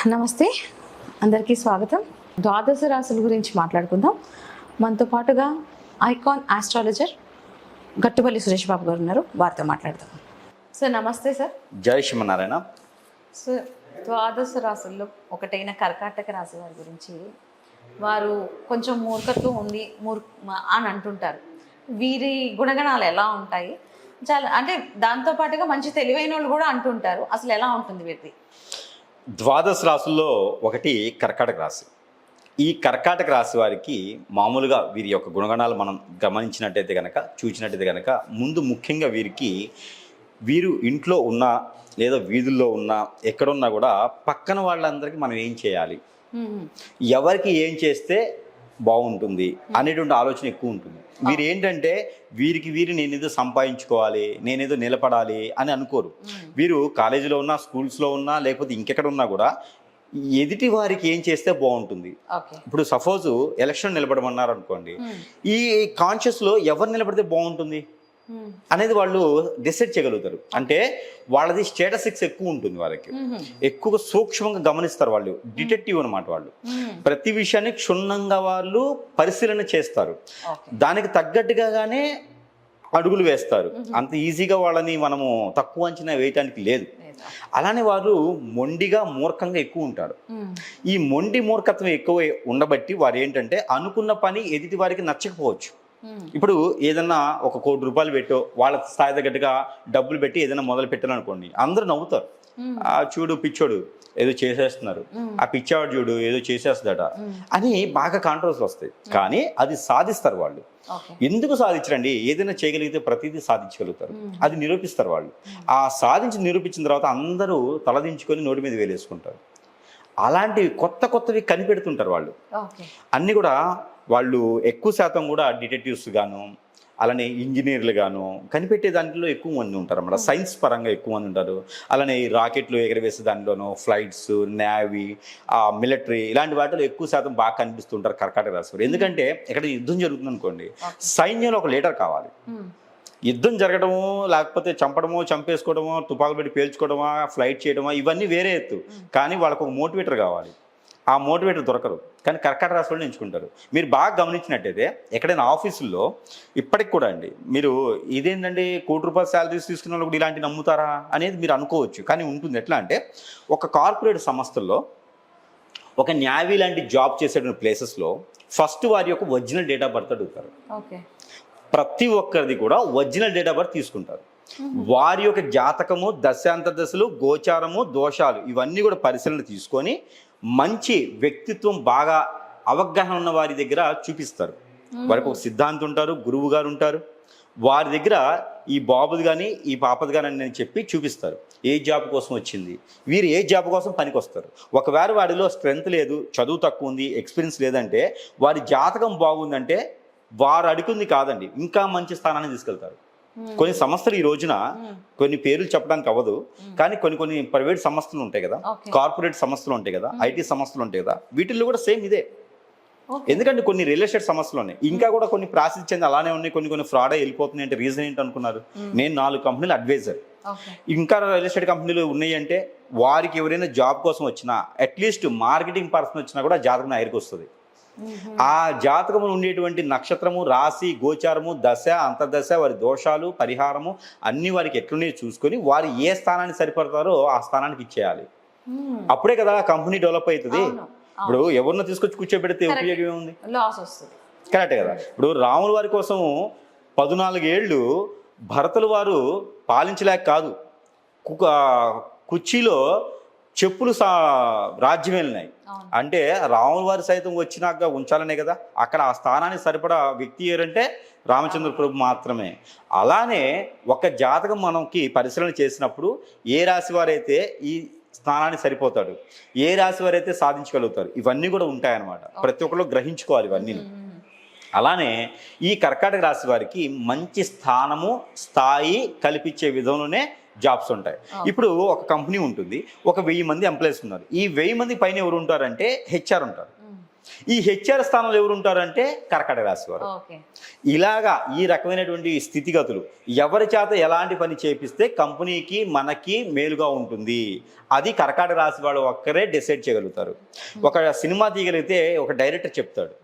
నమస్తే, అందరికీ స్వాగతం. ద్వాదశ రాశుల గురించి మాట్లాడుకుందాం. మనతో పాటుగా ఐకాన్ ఆస్ట్రాలజర్ గట్టుపల్లి సురేష్ బాబు గారు ఉన్నారు, వారితో మాట్లాడదాం. సార్ నమస్తే. సార్ జై శ్రీమన్నారాయణ. సార్, ద్వాదశ రాశుల్లో ఒకటైన కర్కాటక రాశి వారి గురించి వారు కొంచెం మూర్ఖత్వం ఉంది అని అంటుంటారు. వీరి గుణగణాలు ఎలా ఉంటాయి? చాలా అంటే దాంతోపాటుగా మంచి తెలివైన వాళ్ళు కూడా అంటుంటారు. అసలు ఎలా ఉంటుంది వీరిది? ద్వాదశ రాశుల్లో ఒకటి కర్కాటక రాశి. ఈ కర్కాటక రాశి వారికి మామూలుగా వీరి యొక్క గుణగణాలు మనం గమనించినట్టయితే కనుక, చూసినట్టయితే కనుక, ముందు ముఖ్యంగా వీరు ఇంట్లో ఉన్నా లేదా వీధుల్లో ఉన్నా ఎక్కడున్నా కూడా పక్కన వాళ్ళందరికీ మనం ఏం చేయాలి, ఎవరికి ఏం చేస్తే బాగుంటుంది అనేటువంటి ఆలోచన ఎక్కువ ఉంటుంది. వీరు ఏంటంటే వీరు నేనేదో సంపాదించుకోవాలి, నేనేదో నిలబడాలి అని అనుకోరు. వీరు కాలేజీలో ఉన్నా, స్కూల్స్లో ఉన్నా, లేకపోతే ఇంకెక్కడ ఉన్నా కూడా ఎదుటి వారికి ఏం చేస్తే బాగుంటుంది. ఇప్పుడు సపోజ్ ఎలక్షన్ నిలబడమన్నారు అనుకోండి, ఈ కాన్షియస్లో ఎవరు నిలబడితే బాగుంటుంది అనేది వాళ్ళు డిసైడ్ చేయగలుగుతారు. అంటే వాళ్ళది స్టేటసిక్స్ ఎక్కువ ఉంటుంది, వాళ్ళకి ఎక్కువగా సూక్ష్మంగా గమనిస్తారు. వాళ్ళు డిటెక్టివ్ అనమాట. వాళ్ళు ప్రతి విషయాన్ని క్షుణ్ణంగా వాళ్ళు పరిశీలన చేస్తారు, దానికి తగ్గట్టుగానే అడుగులు వేస్తారు. అంత ఈజీగా వాళ్ళని మనము తక్కువ అంచనా వేయటానికి లేదు. అలానే వారు మొండిగా మూర్ఖంగా ఎక్కువ ఉంటారు. ఈ మొండి మూర్ఖత్వం ఎక్కువ ఉండబట్టి వారు ఏంటంటే అనుకున్న పని ఎదుటి వారికి నచ్చకపోవచ్చు. ఇప్పుడు ఏదన్నా ఒక ₹1,00,00,000 పెట్టో వాళ్ళ స్థాయి తగ్గట్టుగా డబ్బులు పెట్టి ఏదైనా మొదలు పెట్టాలనుకోండి, అందరూ నవ్వుతారు. చూడు పిచ్చోడు ఏదో చేసేస్తున్నారు, ఆ పిచ్చాడు చూడు ఏదో చేసేస్తాడట అని బాగా కాంట్రవర్సీలు వస్తాయి. కానీ అది సాధిస్తారు వాళ్ళు. ఎందుకు సాధించరండి? ఏదైనా చేయగలిగితే ప్రతిదీ సాధించగలుగుతారు. అది నిరూపిస్తారు వాళ్ళు. ఆ నిరూపించిన తర్వాత అందరూ తలదించుకొని నోటి మీద వేలేసుకుంటారు. అలాంటివి కొత్తవి కనిపెడుతుంటారు వాళ్ళు. అన్నీ కూడా వాళ్ళు ఎక్కువ శాతం కూడా డిటెక్టివ్స్ గాను, అలానే ఇంజనీర్లు గాను కనిపెట్టే దాంట్లో ఎక్కువ మంది ఉంటారు అన్నమాట. సైన్స్ పరంగా ఎక్కువ మంది ఉంటారు. అలానే ఈ రాకెట్లు ఎగరవేసే దాంట్లోనూ, ఫ్లైట్స్, నేవీ, మిలిటరీ, ఇలాంటి వాటిలో ఎక్కువ శాతం బాగా కనిపిస్తుంటారు కర్కాటక రాశి వారు. ఎందుకంటే ఎక్కడ యుద్ధం జరుగుతుంది అనుకోండి, సైన్యంలో ఒక లీడర్ కావాలి. యుద్ధం జరగడము, లేకపోతే చంపడమో, చంపేసుకోవడమో, తుపాకులు పెట్టి పేల్చుకోవడమా, ఫ్లైట్ చేయడమా, ఇవన్నీ వేరే ఎత్తు. కానీ వాళ్ళకు ఒక మోటివేటర్ కావాలి. ఆ మోటివేటర్ దొరకరు, కానీ కర్కాటక రాశి వాళ్ళు ఎంచుకుంటారు. మీరు బాగా గమనించినట్టయితే ఎక్కడైనా ఆఫీసుల్లో ఇప్పటికి కూడా అండి, మీరు ఇదేంటండి ₹1,00,00,000 శాలరీస్ తీసుకున్న వాళ్ళు కూడా ఇలాంటి నమ్ముతారా అనేది మీరు అనుకోవచ్చు. కానీ ఉంటుంది. ఎట్లా అంటే ఒక కార్పొరేట్ సంస్థల్లో, ఒక న్యావీ లాంటి జాబ్ చేసేటువంటి ప్లేసెస్లో ఫస్ట్ వారి యొక్క ఒరిజినల్ డేట్ ఆఫ్ బర్త్ అడుగుతారు. ప్రతి ఒక్కరిది కూడా ఒరిజినల్ డేట్ ఆఫ్ బర్త్ తీసుకుంటారు. వారి యొక్క జాతకము, దశాంతదశలు, గోచారము, దోషాలు ఇవన్నీ కూడా పరిశీలన తీసుకొని మంచి వ్యక్తిత్వం, బాగా అవగాహన ఉన్న వారి దగ్గర చూపిస్తారు. వారికి ఒక సిద్ధాంతం ఉంటారు, గురువు గారు ఉంటారు. వారి దగ్గర ఈ బాబుది కానీ ఈ పాపది కానీ అని చెప్పి చూపిస్తారు. ఏ జాబ్ కోసం వచ్చింది, వీరు ఏ జాబ్ కోసం పనికి వస్తారు. ఒకవేళ వాడిలో స్ట్రెంగ్త్ లేదు, చదువు తక్కువ ఉంది, ఎక్స్పీరియన్స్ లేదంటే, వారి జాతకం బాగుందంటే వారు అడుగుంది కాదండి, ఇంకా మంచి స్థానాన్ని తీసుకెళ్తారు. కొన్ని సంస్థలు ఈ రోజున కొన్ని పేర్లు చెప్పడానికి అవ్వదు, కానీ కొన్ని ప్రైవేట్ సంస్థలు ఉంటాయి కదా, కార్పొరేట్ సంస్థలు ఉంటాయి కదా, ఐటీ సంస్థలు ఉంటాయి కదా, వీటిల్లో కూడా సేమ్ ఇదే. ఎందుకంటే కొన్ని రియల్ ఎస్టేట్ సంస్థలు ఉన్నాయి, ఇంకా కూడా కొన్ని ప్రాసెస్ చెంది అలానే ఉన్నాయి, కొన్ని ఫ్రాడ్ వెళ్ళిపోతున్నాయి. అంటే రీజన్ ఏంటి అనుకున్నారు? నేను 4 కంపెనీలు అడ్వైజర్, ఇంకా రియల్ ఎస్టేట్ కంపెనీలు ఉన్నాయి అంటే వారికి ఎవరైనా జాబ్ కోసం వచ్చినా, అట్లీస్ట్ మార్కెటింగ్ పర్సన్ వచ్చినా కూడా జాతకం నా దగ్గరికి వస్తుంది. ఆ జాతకములు ఉండేటువంటి నక్షత్రము, రాశి, గోచారము, దశ, అంతర్దశ, వారి దోషాలు, పరిహారము అన్ని వారికి ఎట్లున్నాయో చూసుకొని వారు ఏ స్థానానికి సరిపడతారో ఆ స్థానానికి ఇచ్చేయాలి. అప్పుడే కదా కంపెనీ డెవలప్ అవుతుంది. ఇప్పుడు ఎవరినో తీసుకొచ్చి కూర్చోబెడితే ఉపయోగం ఏముంది? కరెక్టే కదా. ఇప్పుడు రాముల వారి కోసం 14 ఏళ్ళు భరతులు వారు పాలించలేక కాదు, కుర్చీలో చెప్పులు రాజ్యం వెళ్ళినాయి. అంటే రాముల వారి సైతం వచ్చినాక ఉంచాలనే కదా. అక్కడ ఆ స్థానానికి సరిపడా వ్యక్తి ఎవరంటే రామచంద్ర ప్రభు మాత్రమే. అలానే ఒక జాతకం మనకి పరిశీలన చేసినప్పుడు ఏ రాశి వారైతే ఈ స్థానానికి సరిపోతాడు, ఏ రాశి వారైతే సాధించగలుగుతారు, ఇవన్నీ కూడా ఉంటాయన్నమాట. ప్రతి ఒక్కరు గ్రహించుకోవాలి ఇవన్నీ. అలానే ఈ కర్కాటక రాశి వారికి మంచి స్థానము, స్థాయి కల్పించే విధంలోనే జాబ్స్ ఉంటాయి. ఇప్పుడు ఒక కంపెనీ ఉంటుంది, ఒక 1000 మంది ఎంప్లాయీస్ ఉన్నారు. ఈ 1000 మంది పైన ఎవరు ఉంటారంటే HR ఉంటారు. ఈ హెచ్ఆర్ స్థానంలో ఎవరు ఉంటారంటే కర్కాటక రాశి వారు. ఓకే. ఇలాగా ఈ రకమైనటువంటి స్థితిగతులు ఎవరి చేత ఎలాంటి పని చేపిస్తే కంపెనీకి మనకి మేలుగా ఉంటుంది అది కర్కాటక రాశి వాళ్ళు ఒక్కరే డిసైడ్ చేయగలుగుతారు. ఒక సినిమా తీయగలిగితే ఒక డైరెక్టర్ చెప్తాడు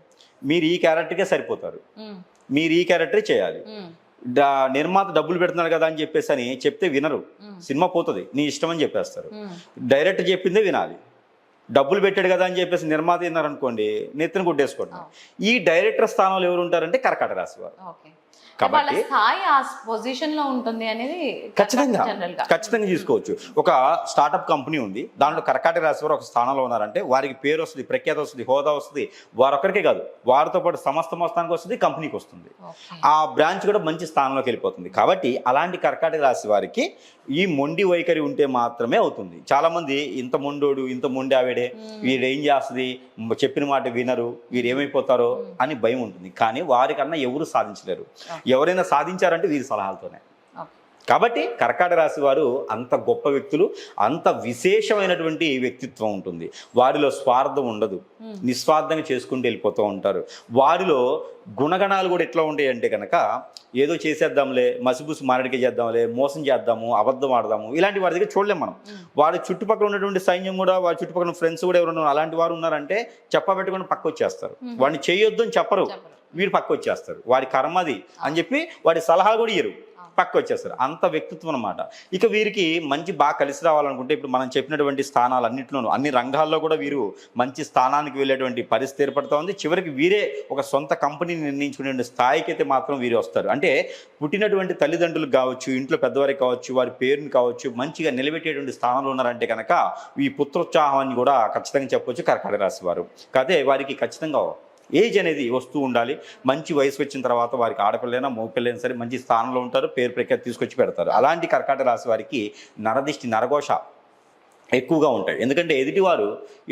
మీరు ఈ క్యారెక్టర్కే సరిపోతారు, మీరు ఈ క్యారెక్టరే చేయాలి. నిర్మాత డబ్బులు పెడుతున్నారు కదా అని చెప్పేసి అని చెప్తే వినరు, సినిమా పోతుంది, నీ ఇష్టం అని చెప్పేస్తారు. డైరెక్టర్ చెప్పిందే వినాలి. డబ్బులు పెట్టాడు కదా అని చెప్పేసి నిర్మాత విన్నారనుకోండి నెత్తిన కొట్టేసుకోండి. ఈ డైరెక్టర్ స్థానంలో ఎవరు ఉంటారంటే కర్కాటక రాశి వారు. కాబట్టి స్థాయి ఆ పొజిషన్ లో ఉంటుంది అనేది ఖచ్చితంగా తీసుకోవచ్చు. ఒక స్టార్టప్ కంపెనీ ఉంది, దాంట్లో కర్కాటక రాశి వారు ఒక స్థానంలో ఉన్నారంటే వారికి పేరు వస్తుంది, ప్రఖ్యాత వస్తుంది, హోదా వస్తుంది. వారొక్కరికే కాదు, వారితో పాటు సమస్త మొత్తానికి వస్తుంది, కంపెనీకి వస్తుంది. ఆ బ్రాంచ్ కూడా మంచి స్థానంలోకి వెళ్ళిపోతుంది. కాబట్టి అలాంటి కర్కాటక రాశి వారికి ఈ మొండి వైఖరి ఉంటే మాత్రమే అవుతుంది. చాలా మంది ఇంత మొండోడు, ఇంత మొండి ఆవిడే, వీరు ఏం చేస్తుంది, చెప్పిన మాట వినరు, వీరు ఏమైపోతారో అని భయం ఉంటుంది. కానీ వారికన్నా ఎవరు సాధించలేరు. ఎవరైనా సాధించారంటే వీరి సలహాలతోనే. కాబట్టి కర్కాటక రాశి వారు అంత గొప్ప వ్యక్తులు, అంత విశేషమైనటువంటి వ్యక్తిత్వం ఉంటుంది. వారిలో స్వార్థం ఉండదు, నిస్వార్థంగా చేసుకుంటూ వెళ్ళిపోతూ ఉంటారు. వారిలో గుణగణాలు కూడా ఎట్లా ఉంటాయి అంటే కనుక ఏదో చేసేద్దాంలే, మసిబుసి మారడికే చేద్దాంలే, మోసం చేద్దాము, అబద్ధం ఆడదాము, ఇలాంటి వారి దగ్గర చూడలేం మనం. వారి చుట్టుపక్కల ఉన్నటువంటి సైన్యం కూడా, వారి చుట్టుపక్కల ఫ్రెండ్స్ కూడా ఎవరు అలాంటి వారు ఉన్నారంటే చెప్పబెట్టుకుని పక్క వచ్చేస్తారు. వాడిని చేయొద్దు అని చెప్పరు, వీడు పక్క వచ్చేస్తారు. వాడి కర్మది అని చెప్పి వాడి సలహాలు కూడా ఇయ్యరు, పక్క వచ్చేస్తారు. అంత వ్యక్తిత్వం అన్నమాట. ఇక వీరికి మంచి బాగా కలిసి రావాలనుకుంటే ఇప్పుడు మనం చెప్పినటువంటి స్థానాలన్నింటిలోనూ అన్ని రంగాల్లో కూడా వీరు మంచి స్థానానికి వెళ్ళేటువంటి పరిస్థితి ఏర్పడుతూ ఉంది. చివరికి వీరే ఒక సొంత కంపెనీని నిర్ణయించుకునే స్థాయికి అయితే మాత్రం వీరు వస్తారు. అంటే పుట్టినటువంటి తల్లిదండ్రులు కావచ్చు, ఇంట్లో పెద్దవారికి కావచ్చు, వారి పేరుని కావచ్చు మంచిగా నిలబెట్టేటువంటి స్థానంలో ఉన్నారంటే కనుక ఈ పుత్రోత్సాహాన్ని కూడా ఖచ్చితంగా చెప్పవచ్చు కర్కాటక రాశి వారు. కాదే వారికి ఖచ్చితంగా ఏజ్ అనేది వస్తూ ఉండాలి. మంచి వయసు వచ్చిన తర్వాత వారికి ఆడపిల్లైనా మగపిల్లైనా సరే మంచి స్థానంలో ఉంటారు, పేరు ప్రఖ్యాతి తీసుకొచ్చి పెడతారు. అలాంటి కర్కాటక రాశి వారికి నరదిష్టి, నరఘోష ఎక్కువగా ఉంటాయి. ఎందుకంటే ఎదుటివారు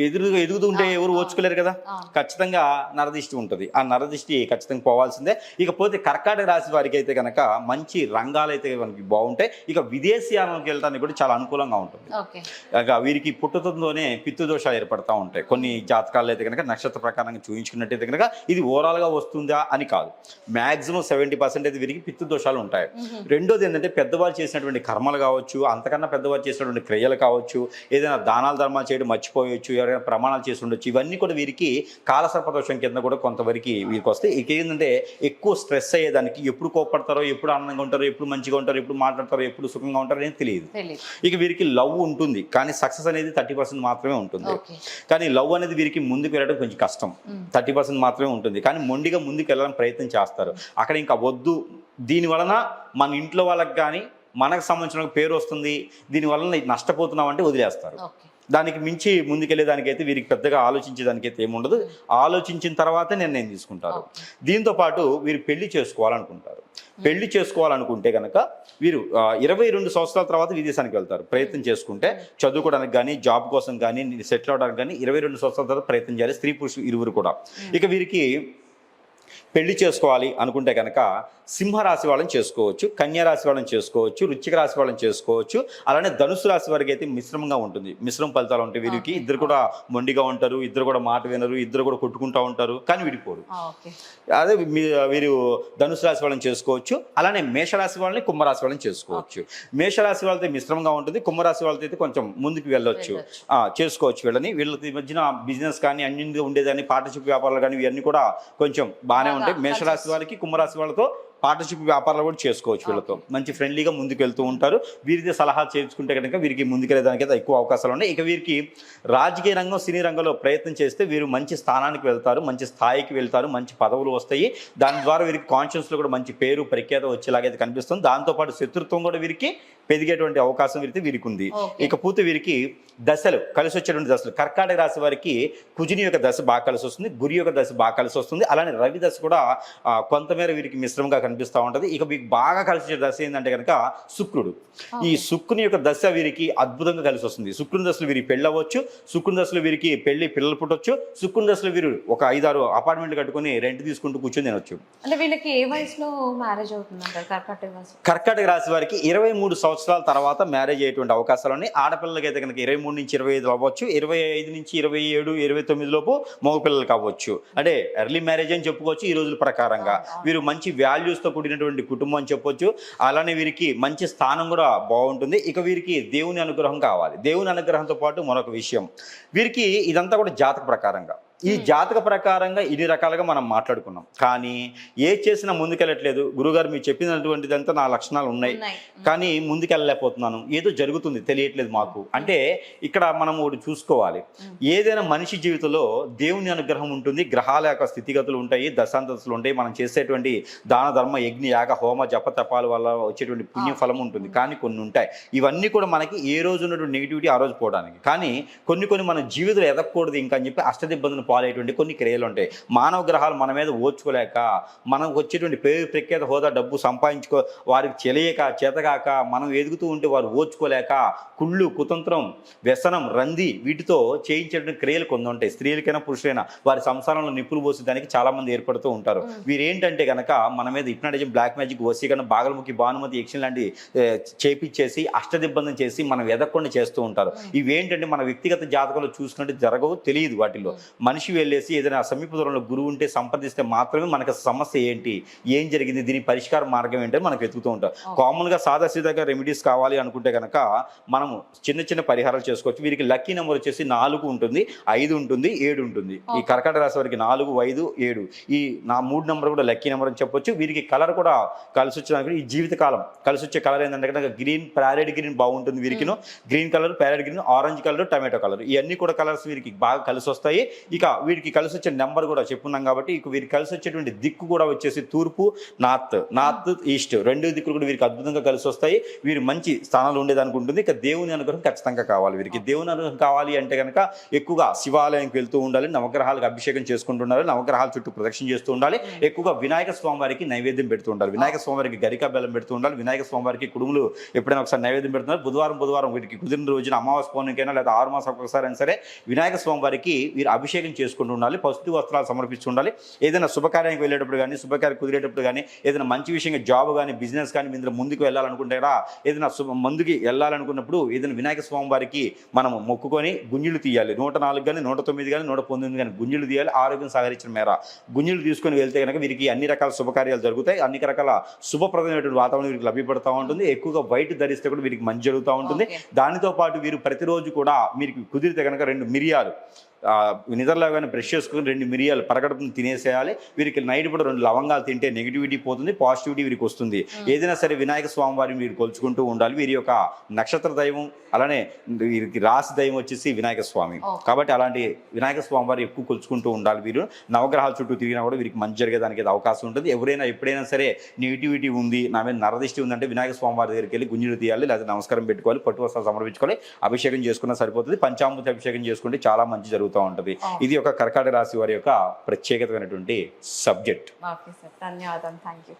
ఎదుగుతూ ఉంటే ఎవరు ఓర్చుకోలేరు కదా, ఖచ్చితంగా నరదిష్టి ఉంటుంది. ఆ నరదిష్టి ఖచ్చితంగా పోవాల్సిందే. ఇకపోతే కర్కాటక రాశి వారికి అయితే కనుక మంచి రంగాలు అయితే మనకి బాగుంటాయి. ఇక విదేశీయాలకు వెళ్ళడానికి కూడా చాలా అనుకూలంగా ఉంటుంది. ఇక వీరికి పుట్టుతుందోనే పితృదోషాలు ఏర్పడతా ఉంటాయి. కొన్ని జాతకాలు అయితే కనుక నక్షత్ర ప్రకారంగా చూపించుకున్నట్టయితే కనుక ఇది ఓవరాల్గా వస్తుందా అని కాదు, మ్యాక్సిమం 70% అయితే వీరికి పితృదోషాలు ఉంటాయి. రెండోది ఏంటంటే పెద్దవారు చేసినటువంటి కర్మలు కావచ్చు, అంతకన్నా పెద్దవారు చేసినటువంటి క్రియలు కావచ్చు, ఏదైనా దానాలు ధర్మాలు చేయడం మర్చిపోయొచ్చు, ఎవరైనా ప్రమాణాలు చేసి ఉండొచ్చు, ఇవన్నీ కూడా వీరికి కాలసర్పదోషం కింద కూడా కొంతవరకు వీరికి వస్తాయి. ఇక ఏంటంటే ఎక్కువ స్ట్రెస్ అయ్యేదానికి, ఎప్పుడు కోపడతారో, ఎప్పుడు ఆనందంగా ఉంటారో, ఎప్పుడు మంచిగా ఉంటారో, ఎప్పుడు మాట్లాడతారో, ఎప్పుడు సుఖంగా ఉంటారో అనేది తెలియదు. ఇక వీరికి లవ్ ఉంటుంది కానీ సక్సెస్ అనేది 30% మాత్రమే ఉంటుంది. కానీ లవ్ అనేది వీరికి ముందుకు వెళ్ళడం కొంచెం కష్టం, 30% మాత్రమే ఉంటుంది. కానీ మొండిగా ముందుకు వెళ్ళడానికి ప్రయత్నం చేస్తారు. అక్కడ ఇంకా వద్దు, దీని వలన మన ఇంట్లో వాళ్ళకి కానీ మనకు సంబంధించిన పేరు వస్తుంది, దీనివల్ల నష్టపోతున్నాం అంటే వదిలేస్తారు. దానికి మించి ముందుకెళ్ళేదానికైతే వీరికి పెద్దగా ఆలోచించేదానికైతే ఏముండదు. ఆలోచించిన తర్వాతే నిర్ణయం తీసుకుంటారు. దీంతో పాటు వీరు పెళ్లి చేసుకోవాలనుకుంటారు. పెళ్లి చేసుకోవాలనుకుంటే కనుక వీరు 22 సంవత్సరాల తర్వాత విదేశానికి వెళ్తారు. ప్రయత్నం చేసుకుంటే చదువుకోవడానికి కానీ, జాబ్ కోసం కానీ, సెటిల్ అవడానికి కానీ 22 సంవత్సరాల తర్వాత ప్రయత్నం చేయాలి, స్త్రీ పురుషులు ఇరువురు కూడా. ఇక వీరికి పెళ్లి చేసుకోవాలి అనుకుంటే కనుక సింహరాశి వాళ్ళని చేసుకోవచ్చు, కన్యారాశి వాళ్ళని చేసుకోవచ్చు, వృశ్చిక రాశి వాళ్ళని చేసుకోవచ్చు. అలానే ధనుసు రాశి వారికి అయితే మిశ్రమంగా ఉంటుంది, మిశ్రమ ఫలితాలు ఉంటాయి. వీరికి ఇద్దరు కూడా మొండిగా ఉంటారు, ఇద్దరు కూడా మాట వినరు, ఇద్దరు కూడా కొట్టుకుంటూ ఉంటారు, కానీ విడిపోరు. అదే వీరు ధనుసు రాశి వాళ్ళని చేసుకోవచ్చు. అలానే మేషరాశి వాళ్ళని, కుంభరాశి వాళ్ళని చేసుకోవచ్చు. మేషరాశి వాళ్ళతో మిశ్రమంగా ఉంటుంది, కుంభరాశి వాళ్ళతో అయితే కొంచెం ముందుకు వెళ్ళొచ్చు, చేసుకోవచ్చు. వీళ్ళకి మధ్యన బిజినెస్ కానీ అన్ని ఉండేదాన్ని, పార్ట్నర్షిప్ వ్యాపారాలు కానీ ఇవన్నీ కూడా కొంచెం బాగానే ఉంటాయి. మేషరాశి వారికి, కుంభరాశి వాళ్ళతో పార్ట్నర్షిప్ వ్యాపారాలు కూడా చేసుకోవచ్చు. వీళ్ళతో మంచి ఫ్రెండ్లీగా ముందుకు వెళ్తూ ఉంటారు. వీరితో సలహాలు చేర్చుకుంటే కనుక వీరికి ముందుకెళ్ళడానికి ఎక్కువ అవకాశాలు ఉన్నాయి. ఇక వీరికి రాజకీయ రంగం, సినీ రంగంలో ప్రయత్నం చేస్తే వీరు మంచి స్థానానికి వెళ్తారు, మంచి స్థాయికి వెళ్తారు, మంచి పదవులు వస్తాయి. దాని ద్వారా వీరికి కాన్షియన్స్లో కూడా మంచి పేరు ప్రఖ్యాత వచ్చేలాగైతే కనిపిస్తుంది. దాంతోపాటు శత్రుత్వం కూడా వీరికి పెరిగేటువంటి అవకాశం వీరికి ఉంది. ఇకపోతే వీరికి దశలు కలిసి వచ్చేటువంటి దశలు, కర్కాటక రాశి వారికి కుజుని యొక్క దశ బాగా కలిసి వస్తుంది, గురి యొక్క దశ బాగా కలిసి వస్తుంది. అలానే రవి దశ కూడా కొంతమేర వీరికి మిశ్రమంగా కనిపిస్తూ ఉంటుంది. ఇక మీకు బాగా కలిసి వచ్చే దశ ఏంటంటే కనుక శుక్రుడు. ఈ శుక్రుని యొక్క దశ వీరికి అద్భుతంగా కలిసి వస్తుంది. శుక్రుని దశలో వీరికి పెళ్ళి అవ్వచ్చు, శుక్రుని దశలో వీరికి పిల్లలు పుట్టవచ్చు, శుక్రుని దశలో వీరు ఒక 5-6 అపార్ట్మెంట్లు కట్టుకుని రెంట్ తీసుకుంటూ కూర్చొని తినొచ్చు. అంటే వీళ్ళకి ఏ వయసులో మ్యారేజ్ అవుతుంది? కర్కాటక రాశి వారికి 23 సంవత్సరాలు సంవత్సరాల తర్వాత మ్యారేజ్ అయ్యేటువంటి అవకాశాలు ఉన్నాయి. ఆడపిల్లలకి అయితే కనుక 23 నుంచి 25 అవ్వచ్చు, 25 నుంచి 27, 29 లోపు మగపిల్లలకి అవ్వచ్చు. అంటే ఎర్లీ మ్యారేజ్ అని చెప్పుకోవచ్చు ఈ రోజుల ప్రకారంగా. వీరు మంచి వాల్యూస్తో కూడినటువంటి కుటుంబం అని చెప్పొచ్చు. అలానే వీరికి మంచి స్థానం కూడా బాగుంటుంది. ఇక వీరికి దేవుని అనుగ్రహం కావాలి. దేవుని అనుగ్రహంతో పాటు మరొక విషయం, వీరికి ఇదంతా కూడా జాతక ప్రకారంగా. ఈ జాతక ప్రకారంగా ఇన్ని రకాలుగా మనం మాట్లాడుకున్నాం, కానీ ఏ చేసినా ముందుకెళ్ళట్లేదు. గురుగారు మీరు చెప్పినటువంటిదంతా నా లక్షణాలు ఉన్నాయి, కానీ ముందుకెళ్ళలేకపోతున్నాను, ఏదో జరుగుతుంది తెలియట్లేదు మాకు అంటే ఇక్కడ మనం ఒకటి చూసుకోవాలి. ఏదైనా మనిషి జీవితంలో దేవుని అనుగ్రహం ఉంటుంది, గ్రహాల యొక్క స్థితిగతులు ఉంటాయి, దశాంతస్తులు ఉంటాయి, మనం చేసేటువంటి దాన ధర్మ యజ్ఞ యాగ హోమ జప తపాల వల్ల వచ్చేటువంటి పుణ్యఫలం ఉంటుంది. కానీ కొన్ని ఉంటాయి, ఇవన్నీ కూడా మనకి ఏ రోజు ఉన్నటువంటి నెగిటివిటీ ఆ రోజు పోవడానికి. కానీ కొన్ని మన జీవితంలో ఎదగకూడదు ఇంకా అని చెప్పి అష్టదిబ్బందులు పాలయ్యేటువంటి కొన్ని క్రియలు ఉంటాయి. మానవ గ్రహాలు మన మీద ఓర్చుకోలేక, మనకు వచ్చేటువంటి పేరు ప్రఖ్యాత హోదా డబ్బు సంపాదించుకో వారికి తెలియక చేతగాక మనం ఎదుగుతూ ఉంటే వారు ఓర్చుకోలేక కుళ్ళు కుతంత్రం వ్యసనం రంది వీటితో చేయించేటువంటి క్రియలు కొన్ని ఉంటాయి. స్త్రీలకైనా పురుషులైనా వారి సంసారంలో నిప్పులు పోసేదానికి చాలా మంది ఏర్పడుతూ ఉంటారు. వీరేంటంటే కనుక మన మీద హిప్నాటిజం, బ్లాక్ మ్యాజిక్, వశీకరణ, బాగలముఖి, భానుమతి, యక్షణ లాంటి చేపించేసి అష్టదిబ్బందం చేసి మనం ఎదగకుండా చేస్తూ ఉంటారు. ఇవేంటంటే మన వ్యక్తిగత జాతకంలో చూసుకున్నట్టు జరగవు, తెలియదు. వాటిల్లో మనిషి వెళ్ళేసి ఏదైనా సమీప దూరంలో గురువు ఉంటే సంప్రదిస్తే మాత్రమే మనకు సమస్య ఏంటి, ఏం జరిగింది, దీని పరిష్కార మార్గం ఏంటని మనకు వెతుకుతూ ఉంటాం. కామన్గా సాదాసీదాగా రెమెడీస్ కావాలి అనుకుంటే కనుక మనము చిన్న పరిహారాలు చేసుకోవచ్చు. వీరికి లక్కీ నెంబర్ వచ్చేసి 4 ఉంటుంది, 5 ఉంటుంది, 7 ఉంటుంది. ఈ కర్కాటక రాశి వారికి 4, 5, 7 ఈ 3 నెంబర్ కూడా లక్కీ నెంబర్ అని చెప్పొచ్చు. వీరికి కలర్ కూడా కలిసి వచ్చేదానికి ఈ జీవితకాలం కలిసి వచ్చే కలర్ ఏంటంటే కనుక గ్రీన్, ప్యారెట్ గ్రీన్ బాగుంటుంది వీరికిను. Green colour, parrot green, orange colour, tomato colour, ఇవన్నీ కూడా కలర్స్ వీరికి బాగా కలిసి వస్తాయి. ఇక వీరికి కలిసి వచ్చే నెంబర్ కూడా చెప్పున్నాం కాబట్టి ఇక వీరికి కలిసి వచ్చేటువంటి దిక్కు కూడా వచ్చేసి తూర్పు, నార్త్, ఈస్ట్, 2 దిక్కులు కూడా వీరికి అద్భుతంగా కలిసి వస్తాయి. వీరు మంచి స్థానాలు ఉండేదానికి ఉంటుంది. ఇక దేవుని అనుగ్రహం ఖచ్చితంగా కావాలి. వీరికి దేవుని అనుగ్రహం కావాలి అంటే కనుక ఎక్కువగా శివాలయంకి వెళ్తూ ఉండాలి, నవగ్రహాలకు అభిషేకం చేసుకుంటుండాలి, నవగ్రహాల చుట్టూ ప్రదక్షిణ చేస్తూ ఉండాలి. ఎక్కువగా వినాయక స్వామివారికి నైవేద్యం పెడుతూ ఉండాలి. వినాయక స్వామివారికి గరికా బెల్లం పెడుతూ ఉండాలి. వినాయక స్వామివారికి కుడుములు ఎప్పుడైనా ఒకసారి నైవేద్యం పెడుతున్నారు. బుధవారం వీరికి కుదిరిన రోజున అమావాస్య పౌర్ణమికైనా లేదా 6 మాసాలకు ఒకసారి అయినా సరే వినాయక స్వామివారికి వీరు అభిషేకం చేసుకుంటూ ఉండాలి. పసుపు వస్త్రాలు సమర్పిస్తూ ఉండాలి. ఏదైనా శుభకార్యానికి వెళ్ళేటప్పుడు కానీ, శుభకార్యం కుదిరేటప్పుడు కానీ, ఏదైనా మంచి విషయంగా జాబ్ కానీ, బిజినెస్ కానీ మీరు ముందుకు వెళ్ళాలనుకుంటారా, ఏదైనా ముందుకు వెళ్ళాలనుకున్నప్పుడు ఏదైనా వినాయక స్వామి వారికి మనం మొక్కుకొని గుంజులు తీయాలి. 104 కానీ, 109 కానీ, 119 కానీ గుంజులు తీయాలి. ఆరోగ్యం సహకరించిన మేర గుంజులు తీసుకొని వెళ్తే కనుక వీరికి అన్ని రకాల శుభకార్యాలు జరుగుతాయి. అన్ని రకాల శుభప్రదమైనటువంటి వాతావరణం వీరికి లభ్యపడుతూ ఉంటుంది. ఎక్కువగా వైట్ ధరిస్తే కూడా వీరికి మంచి జరుగుతూ ఉంటుంది. దానితో పాటు వీరు ప్రతిరోజు కూడా మీకు కుదిరితే కనుక 2 మిరియాలు నిద్రలాగానే బ్రష్ చేసుకుని 2 మిరియాలు పరగడుపుని తినేసేయాలి. వీరికి నైట్ కూడా 2 లవంగాలు తింటే నెగిటివిటీ పోతుంది, పాజిటివిటీ వీరికి వస్తుంది. ఏదైనా సరే వినాయక స్వామి వారిని వీరు కొలుచుకుంటూ ఉండాలి. వీరి యొక్క నక్షత్ర దైవం అలానే వీరికి రాశి దైవం వచ్చేసి వినాయక స్వామి కాబట్టి అలాంటి వినాయక స్వామి వారు ఎక్కువ కొలుచుకుంటూ ఉండాలి. వీరు నవగ్రహాల చుట్టూ తిరిగినా కూడా వీరికి మంచి జరిగేదానికి అవకాశం ఉంటుంది. ఎవరైనా ఎప్పుడైనా సరే నెగిటివిటీ ఉంది, నా మీద నరదిష్టి ఉందంటే వినాయక స్వామి వారి దగ్గరికి వెళ్ళి గుంజులు తీయాలి, లేదా నమస్కారం పెట్టుకోవాలి, పట్టు వస్త్రాలు సమర్పించుకోవాలి, అభిషేకం చేసుకున్నా సరిపోతుంది. పంచామృత అభిషేకం చేసుకుంటే చాలా మంచి జరుగుతుంది ఉంటుంది. ఇది ఒక కర్కాటక రాశి వారి యొక్క ప్రత్యేకమైనటువంటి సబ్జెక్ట్. ఓకే సార్, ధన్యవాదాలు, థ్యాంక్ యూ.